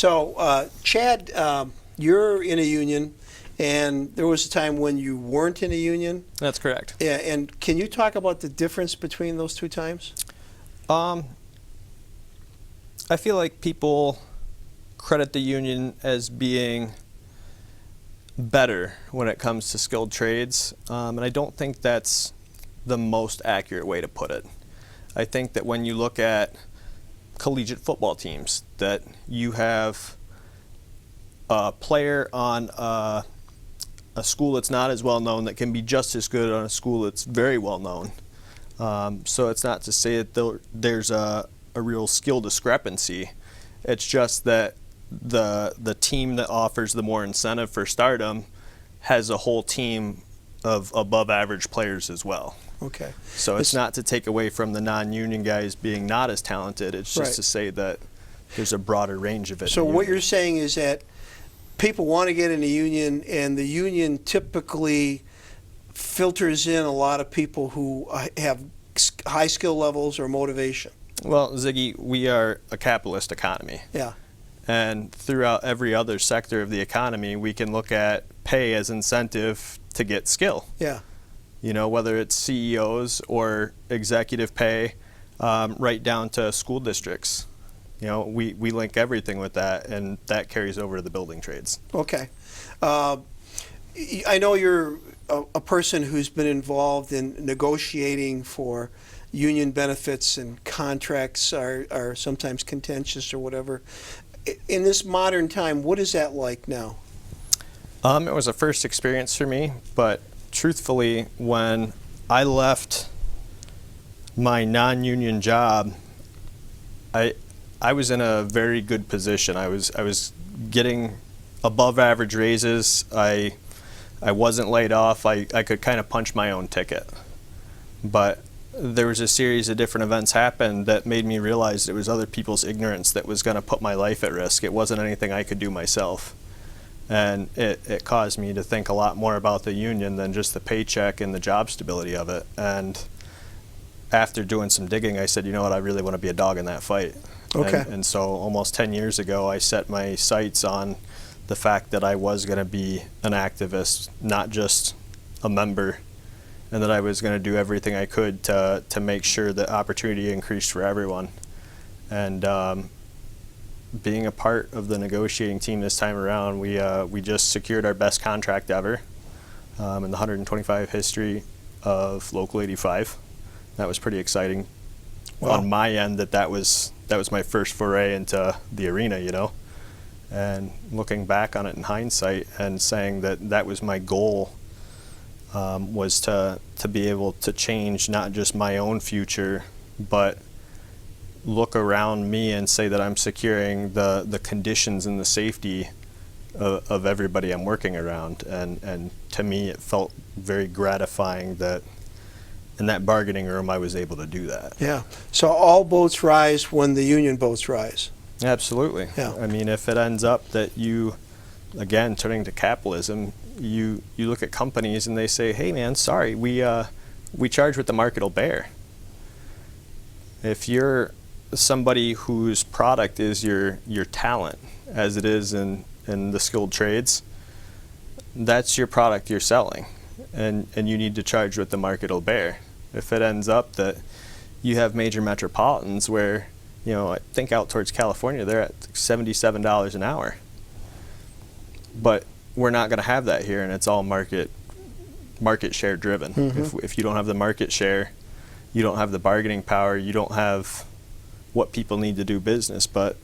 So, Chad, you're in a union, and there was a time when you weren't in a union. That's correct. Yeah, and can you talk about the difference between those two times? I feel like people credit the union as being better when it comes to skilled trades, and I don't think that's the most accurate way to put it. I think that when you look at collegiate football teams, that you have a player on a school that's not as well known that can be just as good on a school that's very well known. So it's not to say that there's a real skill discrepancy. It's just that the team that offers the more incentive for stardom has a whole team of above average players as well. Okay. So it's not to take away from the non-union guys being not as talented. It's just to say that there's a broader range of it. So what you're saying is that people want to get in a union, and the union typically filters in a lot of people who have high skill levels or motivation. Well, Ziggy, we are a capitalist economy. Yeah. And throughout every other sector of the economy, we can look at pay as incentive to get skill. Yeah. You know, whether it's CEOs or executive pay, right down to school districts. You know, we link everything with that, and that carries over to the building trades. Okay. I know you're a person who's been involved in negotiating for union benefits, and contracts are sometimes contentious or whatever. In this modern time, what is that like now? It was a first experience for me, but truthfully, when I left my non-union job, I was in a very good position. I was getting above average raises. I wasn't laid off. I could kind of punch my own ticket. But there was a series of different events happened that made me realize it was other people's ignorance that was going to put my life at risk. It wasn't anything I could do myself. And it caused me to think a lot more about the union than just the paycheck and the job stability of it. And after doing some digging, I said, you know what, I really want to be a dog in that fight. Okay. And so almost 10 years ago, I set my sights on the fact that I was going to be an activist, not just a member, and that I was going to do everything I could to make sure that opportunity increased for everyone. And being a part of the negotiating team this time around, we just secured our best contract ever in the 125 history of Local 85. That was pretty exciting. Wow. On my end, that was my first foray into the arena, you know. And looking back on it in hindsight and saying that was my goal, was to be able to change not just my own future, but look around me and say that I'm securing the conditions and the safety of everybody I'm working around. And to me, it felt very gratifying that in that bargaining room I was able to do that. Yeah. So all boats rise when the union boats rise. Absolutely. Yeah. I mean, if it ends up that you, again, turning to capitalism, you look at companies and they say, hey man, sorry, we charge what the market will bear. If you're somebody whose product is your talent, as it is in the skilled trades, that's your product you're selling, and you need to charge what the market will bear. If it ends up that you have major metropolitans where, you know, I think out towards California, they're at $77 an hour. But we're not going to have that here, and it's all market share driven. Mm-hmm. If you don't have the market share, you don't have the bargaining power, you don't have what people need to do business. But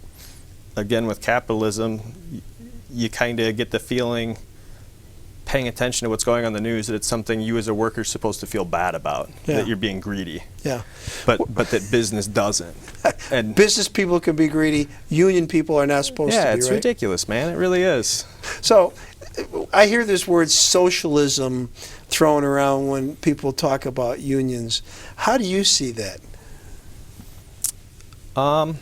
again, with capitalism, you kind of get the feeling, paying attention to what's going on in the news, that it's something you as a worker are supposed to feel bad about, that you're being greedy. Yeah. But that business doesn't. And business people can be greedy. Union people are not supposed to be, Yeah, it's right? ridiculous, man. It really is. So I hear this word socialism thrown around when people talk about unions. How do you see that? I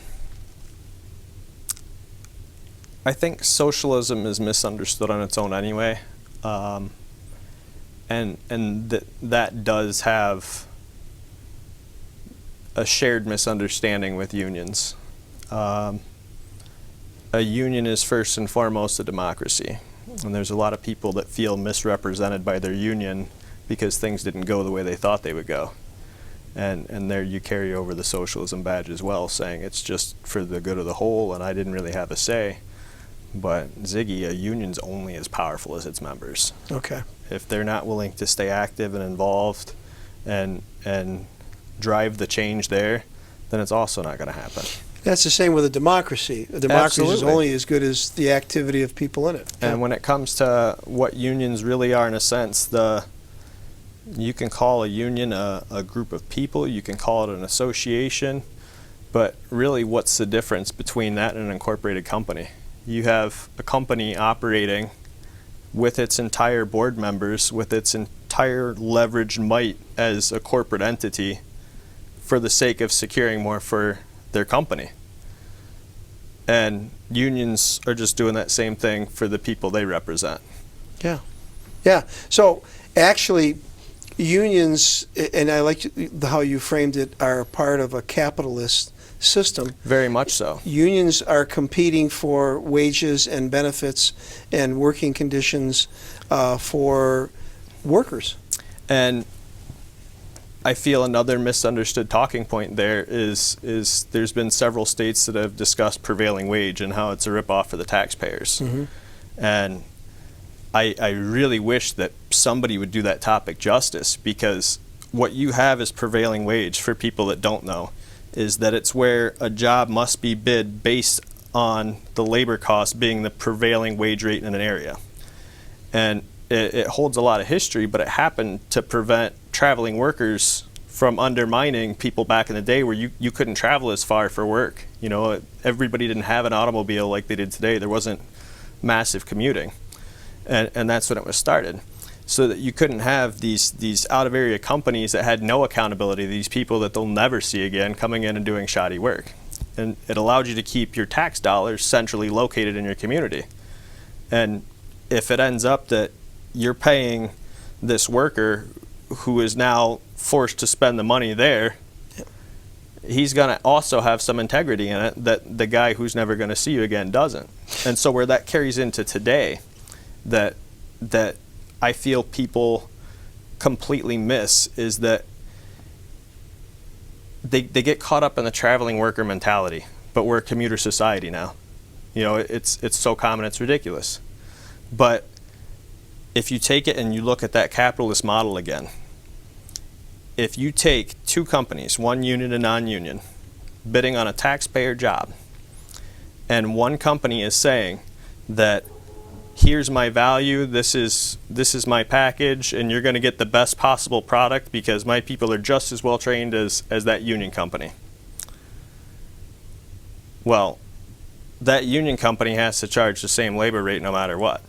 think socialism is misunderstood on its own anyway. And that does have a shared misunderstanding with unions. A a union is first and foremost a democracy. And there's a lot of people that feel misrepresented by their union because things didn't go the way they thought they would go. And there you carry over the socialism badge as well, saying it's just for the good of the whole and I didn't really have a say. But Ziggy, a union's only as powerful as its members. Okay. If they're not willing to stay active and involved and drive the change there, then it's also not going to happen. That's the same with a democracy. A democracy is Absolutely. only as good as the activity of people in it. And when it comes to what unions really are, in a sense, you can call a union a group of people, you can call it an association, but really what's the difference between that and an incorporated company? You have a company operating with its entire board members, with its entire leveraged might as a corporate entity for the sake of securing more for their company. And unions are just doing that same thing for the people they represent. Yeah. Yeah. So actually, unions, and I like how you framed it, are part of a capitalist system. Very much so. Unions are competing for wages and benefits and working conditions for workers. And I feel another misunderstood talking point there is there's been several states that have discussed prevailing wage and how it's a ripoff for the taxpayers. Mm-hmm. And I really wish that somebody would do that topic justice, because what you have as prevailing wage, for people that don't know, is that it's where a job must be bid based on the labor cost being the prevailing wage rate in an area. And it holds a lot of history, but it happened to prevent traveling workers from undermining people back in the day where you couldn't travel as far for work. You know, everybody didn't have an automobile like they did today. There wasn't massive commuting. And that's when it was started. So that you couldn't have these out-of-area companies that had no accountability, these people that they'll never see again coming in and doing shoddy work. And it allowed you to keep your tax dollars centrally located in your community. And if it ends up that you're paying this worker who is now forced to spend the money there, he's going to also have some integrity in it that the guy who's never going to see you again doesn't. And so where that carries into today, that I feel people completely miss, is that they get caught up in the traveling worker mentality, but we're a commuter society now. You know, it's so common, it's ridiculous. But if you take it and you look at that capitalist model again, if you take two companies, one union and non-union, bidding on a taxpayer job, and one company is saying that here's my value, this is my package, and you're going to get the best possible product because my people are just as well trained as that union company. Well, that union company has to charge the same labor rate no matter what.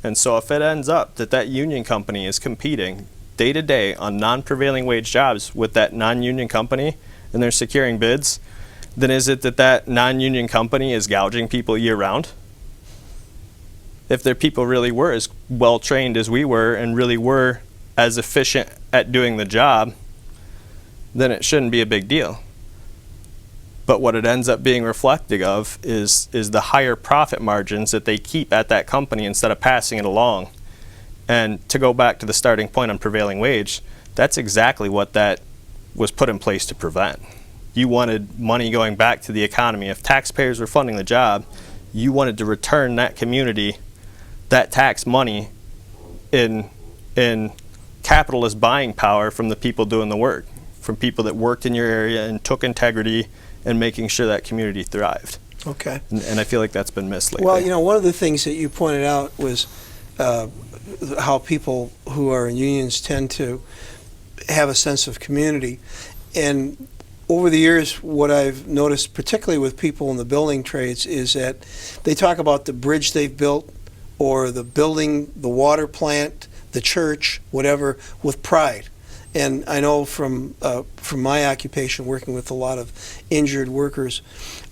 And so if it ends up that union company is competing day to day on non-prevailing wage jobs with that non-union company and they're securing bids, then is it that non-union company is gouging people year round? If their people really were as well trained as we were and really were as efficient at doing the job, then it shouldn't be a big deal. But what it ends up being reflective of is the higher profit margins that they keep at that company instead of passing it along. And to go back to the starting point on prevailing wage, that's exactly what that was put in place to prevent. You wanted money going back to the economy. If taxpayers were funding the job, you wanted to return that community that tax money in capitalist buying power from the people doing the work, from people that worked in your area and took integrity and making sure that community thrived. Okay. And I feel like that's been missed lately. Well, you know, one of the things that you pointed out was how people who are in unions tend to have a sense of community. And over the years, what I've noticed, particularly with people in the building trades, is that they talk about the bridge they've built or the building, the water plant, the church, whatever, with pride. And I know from my occupation, working with a lot of injured workers,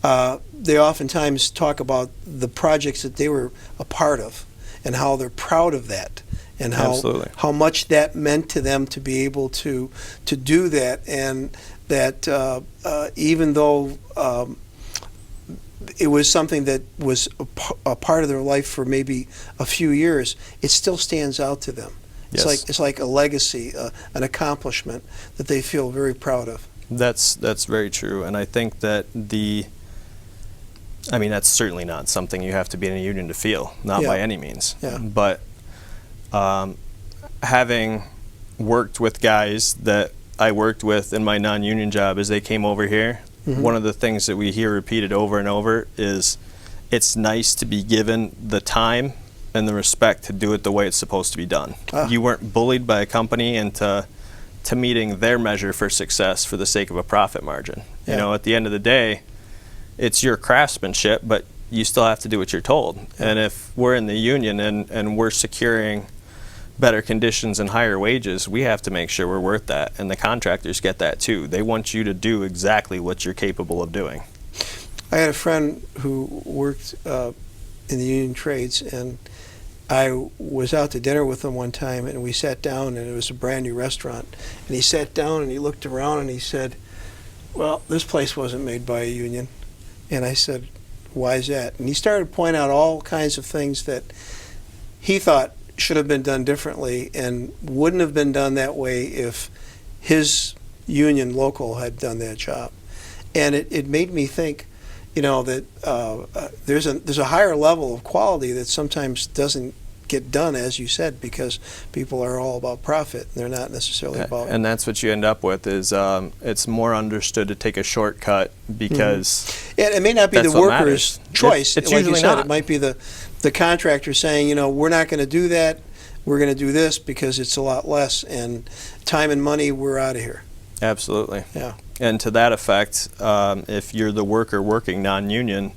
they oftentimes talk about the projects that they were a part of and how they're proud of that and how much that meant to them to be able to do that, and that even though it was something that was a part of their life for maybe a few years, it still stands out to them. Yes. It's like a legacy, an accomplishment that they feel very proud of. That's very true, and I think that that's certainly not something you have to be in a union to feel, not by any means. Yeah. But having worked with guys that I worked with in my non-union job as they came over here, one of the things that we hear repeated over and over is it's nice to be given the time and the respect to do it the way it's supposed to be done. You weren't bullied by a company into meeting their measure for success for the sake of a profit margin. Yeah. You know, at the end of the day, it's your craftsmanship, but you still have to do what you're told. Yeah. And if we're in the union and we're securing better conditions and higher wages, we have to make sure we're worth that. And the contractors get that too. They want you to do exactly what you're capable of doing. I had a friend who worked in the union trades, and I was out to dinner with him one time, and we sat down, and it was a brand new restaurant. And he sat down and he looked around and he said, "Well, this place wasn't made by a union." And I said, "Why is that?" And he started pointing out all kinds of things that he thought should have been done differently and wouldn't have been done that way if his union local had done that job. And it made me think, that there's a higher level of quality that sometimes doesn't get done, as you said, because people are all about profit. They're not necessarily about... And that's what you end up with is it's more understood to take a shortcut because... And it may not be the worker's choice. It's like usually you said, not. It might be the contractor saying, we're not going to do that. We're going to do this because it's a lot less, and time and money, we're out of here. Absolutely. Yeah. And to that effect, if you're the worker working non-union,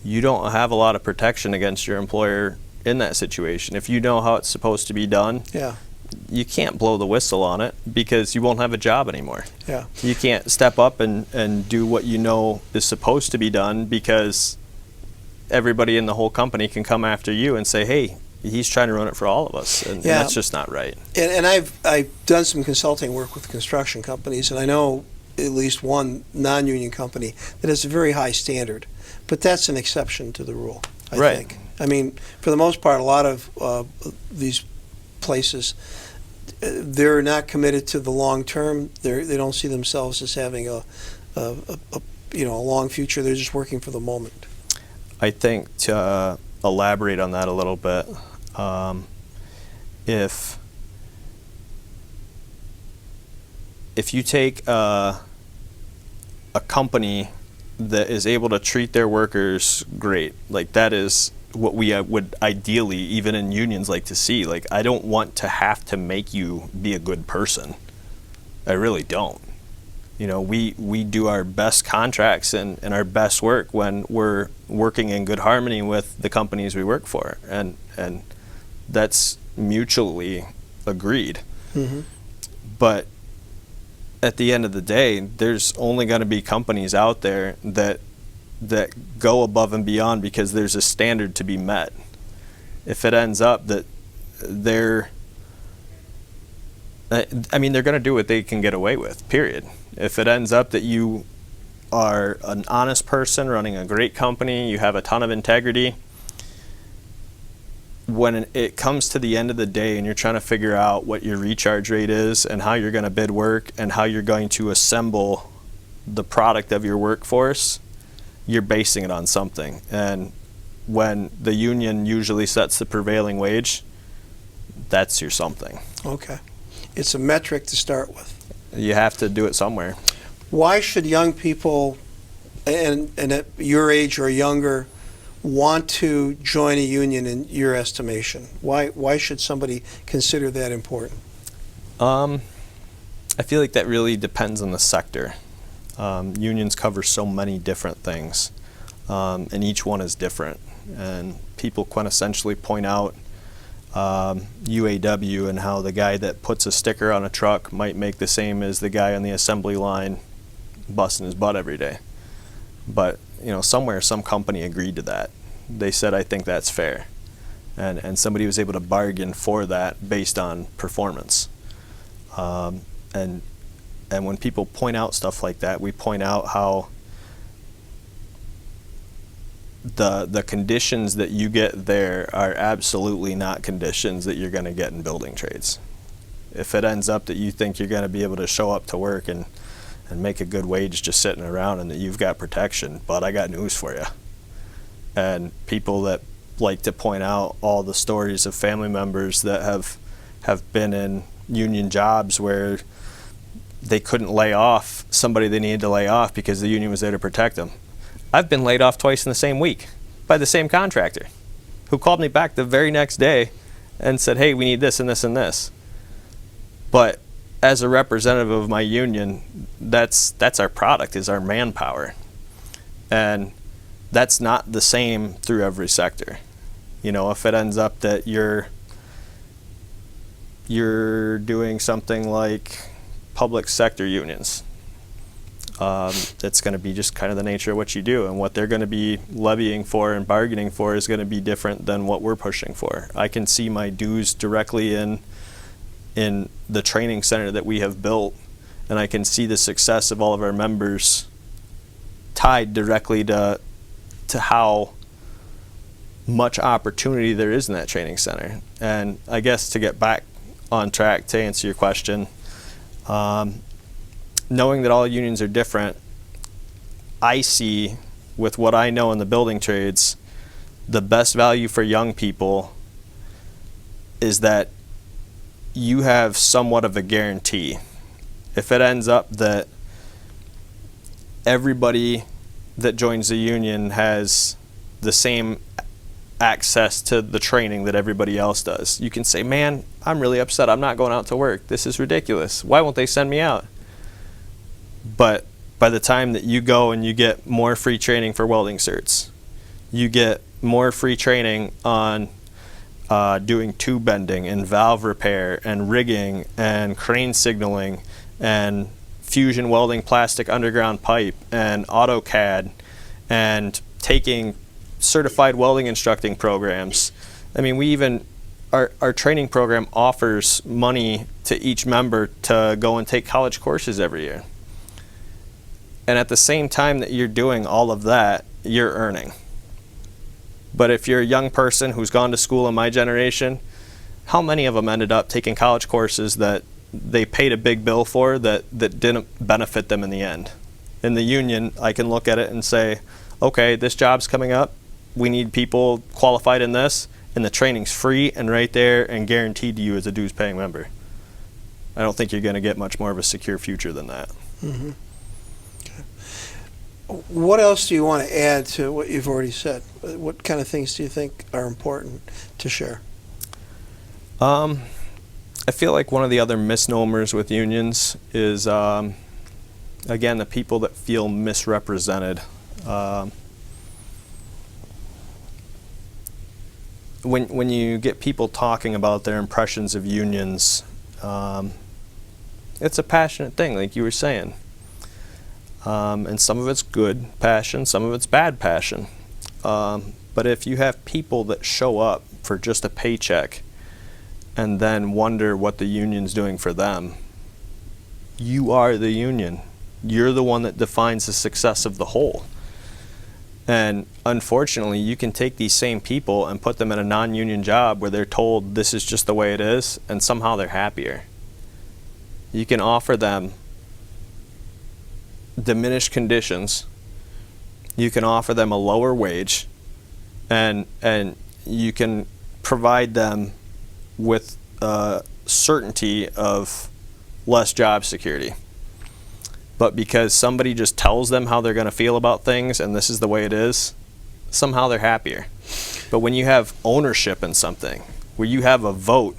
you don't have a lot of protection against your employer in that situation. If you know how it's supposed to be done, Yeah. you can't blow the whistle on it because you won't have a job anymore. Yeah. You can't step up and do what you know is supposed to be done because everybody in the whole company can come after you and say, hey, he's trying to run it for all of us, and that's just not right. And I've done some consulting work with construction companies, and I know at least one non-union company that has a very high standard, but that's an exception to the rule, I think. I mean, for the most part, a lot of these places, they're not committed to the long term. They don't see themselves as having a long future. They're just working for the moment. I think to elaborate on that a little bit, if you take a company that is able to treat their workers great, like that is what we would ideally, even in unions, like to see. Like, I don't want to have to make you be a good person. I really don't. We do our best contracts and our best work when we're working in good harmony with the companies we work for, and that's mutually agreed. Mm-hmm. But at the end of the day, there's only going to be companies out there that go above and beyond because there's a standard to be met. If it ends up that they're going to do what they can get away with, period. If it ends up that you are an honest person running a great company, you have a ton of integrity, when it comes to the end of the day and you're trying to figure out what your recharge rate is and how you're going to bid work and how you're going to assemble the product of your workforce, you're basing it on something. And when the union usually sets the prevailing wage, that's your something. Okay. It's a metric to start with. You have to do it somewhere. Why should young people, and at your age or younger, want to join a union in your estimation? Why should somebody consider that important? I feel like that really depends on the sector. Unions cover so many different things, and each one is different. And people quintessentially point out UAW and how the guy that puts a sticker on a truck might make the same as the guy on the assembly line busting his butt every day. But somewhere some company agreed to that. They said, I think that's fair. And somebody was able to bargain for that based on performance. And when people point out stuff like that, we point out how the conditions that you get there are absolutely not conditions that you're going to get in building trades. If it ends up that you think you're going to be able to show up to work and make a good wage just sitting around and that you've got protection, but I got news for you. And people that like to point out all the stories of family members that have been in union jobs where they couldn't lay off somebody they needed to lay off because the union was there to protect them. I've been laid off twice in the same week by the same contractor who called me back the very next day and said, hey, we need this and this and this. But as a representative of my union, that's our product, is our manpower. And that's not the same through every sector. You know, if it ends up that you're doing something like public sector unions, that's going to be just kind of the nature of what you do, and what they're going to be levying for and bargaining for is going to be different than what we're pushing for. I can see my dues directly in the training center that we have built, and I can see the success of all of our members tied directly to how much opportunity there is in that training center. And I guess to get back on track to answer your question, knowing that all unions are different, I see, with what I know in the building trades, the best value for young people is that you have somewhat of a guarantee. If it ends up that everybody that joins the union has the same access to the training that everybody else does, you can say, man, I'm really upset. I'm not going out to work. This is ridiculous. Why won't they send me out? But by the time that you go and you get more free training for welding certs, you get more free training on doing tube bending and valve repair and rigging and crane signaling and fusion welding plastic underground pipe and AutoCAD and taking certified welding instructing programs. I mean, we even, our training program offers money to each member to go and take college courses every year. And at the same time that you're doing all of that, you're earning. But if you're a young person who's gone to school in my generation, how many of them ended up taking college courses that they paid a big bill for that didn't benefit them in the end? In the union, I can look at it and say, okay, this job's coming up. We need people qualified in this, and the training's free and right there and guaranteed to you as a dues-paying member. I don't think you're going to get much more of a secure future than that. Mm-hmm. Okay. What else do you want to add to what you've already said? What kind of things do you think are important to share? I feel like one of the other misnomers with unions is, again, the people that feel misrepresented. When you get people talking about their impressions of unions, it's a passionate thing, like you were saying. And some of it's good passion, some of it's bad passion. But if you have people that show up for just a paycheck and then wonder what the union's doing for them, you are the union. You're the one that defines the success of the whole. And unfortunately, you can take these same people and put them in a non-union job where they're told this is just the way it is, and somehow they're happier. You can offer them diminished conditions. You can offer them a lower wage, and you can provide them with certainty of less job security. But because somebody just tells them how they're going to feel about things and this is the way it is, somehow they're happier. But when you have ownership in something, where you have a vote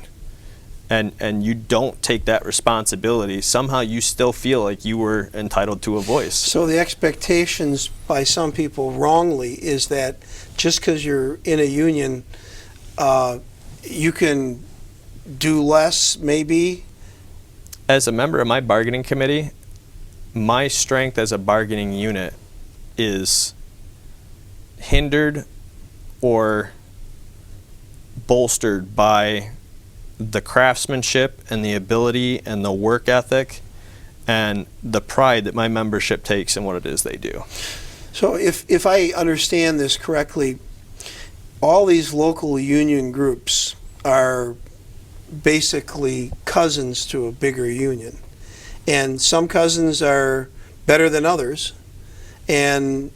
and you don't take that responsibility, somehow you still feel like you were entitled to a voice. So the expectations by some people wrongly is that just because you're in a union, you can do less, maybe? As a member of my bargaining committee, my strength as a bargaining unit is hindered or bolstered by the craftsmanship and the ability and the work ethic and the pride that my membership takes in what it is they do. So if I understand this correctly, all these local union groups are basically cousins to a bigger union. And some cousins are better than others. And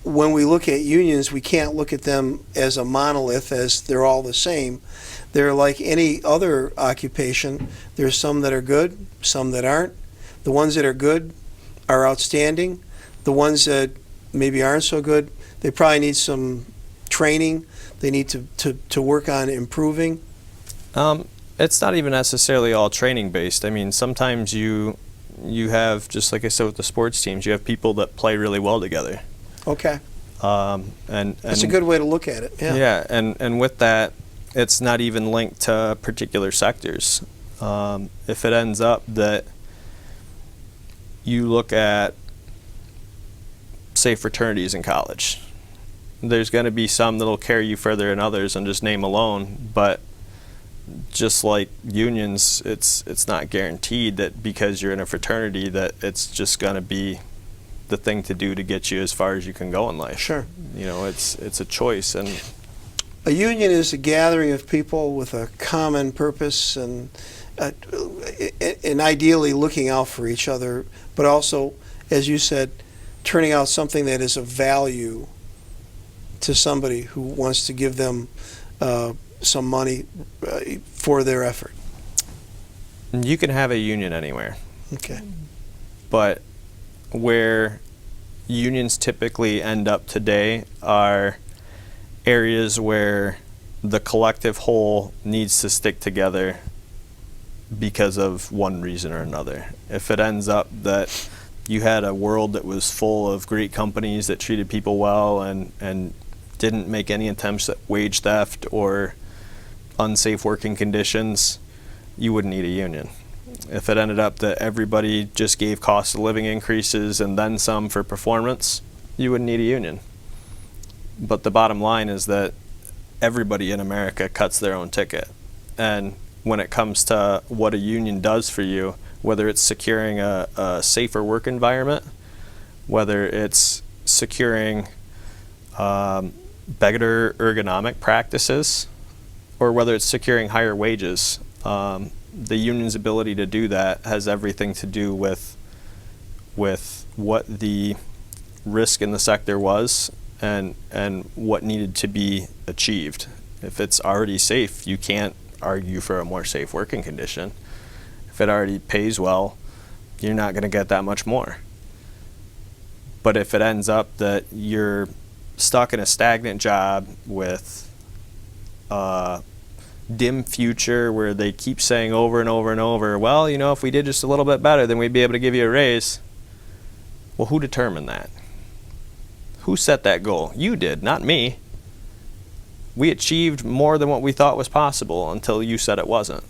when we look at unions, we can't look at them as a monolith, as they're all the same. They're like any other occupation. There's some that are good, some that aren't. The ones that are good are outstanding. The ones that maybe aren't so good, they probably need some training. They need to work on improving. It's not even necessarily all training based. I mean, sometimes you have, just like I said with the sports teams, you have people that play really well together. Okay. And That's a good way to look at it. Yeah. Yeah, and with that, it's not even linked to particular sectors. If it ends up that you look at, say, fraternities in college, there's going to be some that'll carry you further than others, and just name alone. But just like unions, it's not guaranteed that because you're in a fraternity that it's just going to be the thing to do to get you as far as you can go in life. Sure. You know, it's a choice. And a union is a gathering of people with a common purpose and ideally looking out for each other, but also, as you said, turning out something that is of value to somebody who wants to give them some money for their effort. you can have a union anywhere. Okay. But where unions typically end up today are areas where the collective whole needs to stick together because of one reason or another. If it ends up that you had a world that was full of great companies that treated people well and didn't make any attempts at wage theft or unsafe working conditions, you wouldn't need a union. If it ended up that everybody just gave cost of living increases and then some for performance, you wouldn't need a union. But the bottom line is that everybody in America cuts their own ticket. And when it comes to what a union does for you, whether it's securing a safer work environment, whether it's securing better ergonomic practices, or whether it's securing higher wages, the union's ability to do that has everything to do with what the risk in the sector was and what needed to be achieved. If it's already safe, you can't argue for a more safe working condition. If it already pays well, you're not going to get that much more. But if it ends up that you're stuck in a stagnant job with a dim future where they keep saying over and over and over, well, you know, if we did just a little bit better, then we'd be able to give you a raise. Well, who determined that? Who set that goal? You did, not me. We achieved more than what we thought was possible until you said it wasn't.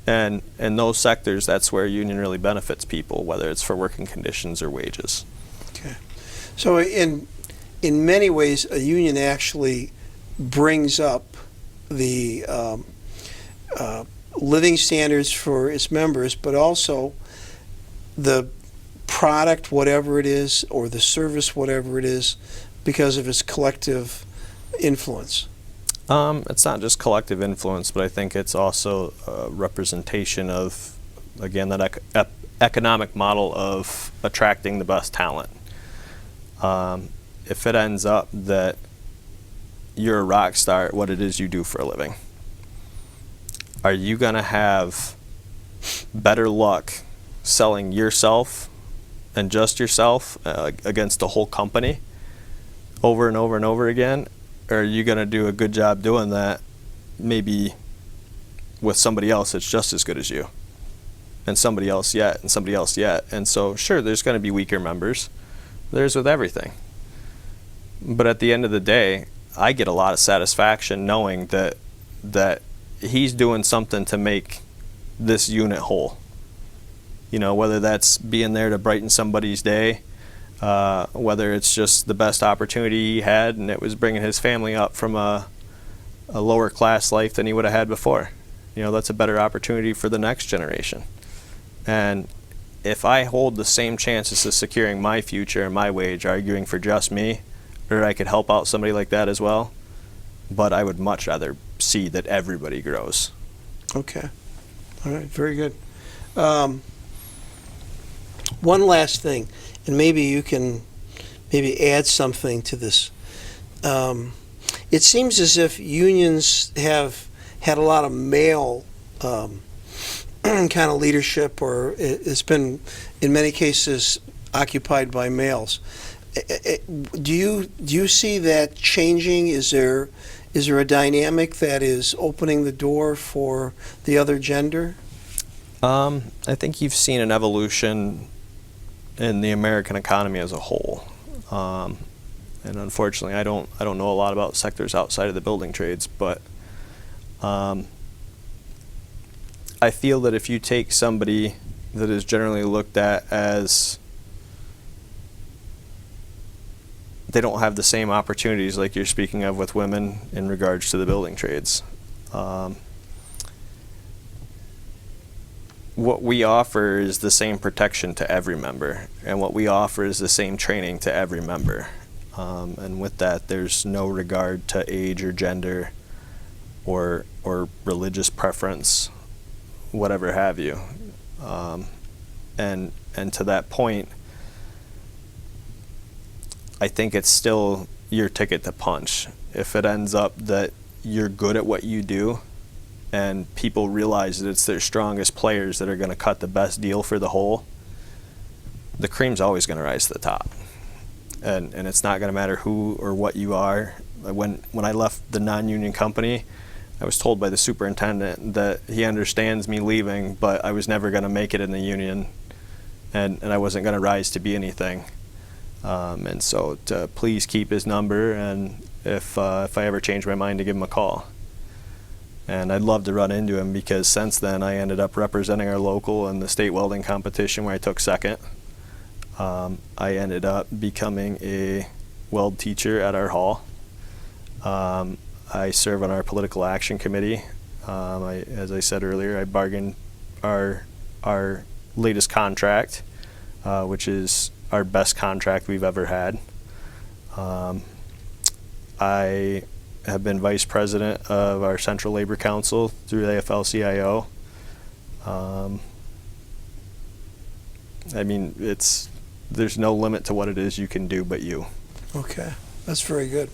And in those sectors, that's where a union really benefits people, whether it's for working conditions or wages. Okay. So in many ways, a union actually brings up the living standards for its members, but also the product, whatever it is, or the service, whatever it is, because of its collective influence. It's not just collective influence, but I think it's also a representation of, again, that economic model of attracting the best talent. If it ends up that you're a rock star at what it is you do for a living, are you going to have better luck selling yourself and just yourself against the whole company over and over and over again? Or are you going to do a good job doing that maybe with somebody else that's just as good as you, and somebody else yet, and somebody else yet? And so, sure, there's going to be weaker members. There's with everything. But at the end of the day, I get a lot of satisfaction knowing that he's doing something to make this unit whole. You know, whether that's being there to brighten somebody's day, whether it's just the best opportunity he had and it was bringing his family up from a lower class life than he would have had before. You know, that's a better opportunity for the next generation. And if I hold the same chances of securing my future and my wage arguing for just me, or I could help out somebody like that as well, but I would much rather see that everybody grows. Okay. All right. Very good. One last thing, and maybe you can add something to this. It seems as if unions have had a lot of male kind of leadership, or it's been, in many cases, occupied by males. Do you see that changing? Is there a dynamic that is opening the door for the other gender? I think you've seen an evolution in the American economy as a whole, and unfortunately, I don't know a lot about sectors outside of the building trades, but I feel that if you take somebody that is generally looked at as they don't have the same opportunities like you're speaking of with women in regards to the building trades. What we offer is the same protection to every member, and what we offer is the same training to every member. And with that, there's no regard to age or gender or religious preference, whatever have you. And to that point, I think it's still your ticket to punch. If it ends up that you're good at what you do and people realize that it's their strongest players that are going to cut the best deal for the whole, the cream's always going to rise to the top. And it's not going to matter who or what you are. When I left the non-union company, I was told by the superintendent that he understands me leaving, but I was never going to make it in the union, and I wasn't going to rise to be anything. And so to please keep his number, and if I ever change my mind, to give him a call. And I'd love to run into him, because since then I ended up representing our local in the state welding competition where I took second. I ended up becoming a weld teacher at our hall. I serve on our political action committee. As I said earlier, I bargained our latest contract, which is our best contract we've ever had. I have been vice president of our Central Labor Council through the AFL-CIO. I mean, there's no limit to what it is you can do but you. Okay, that's very good.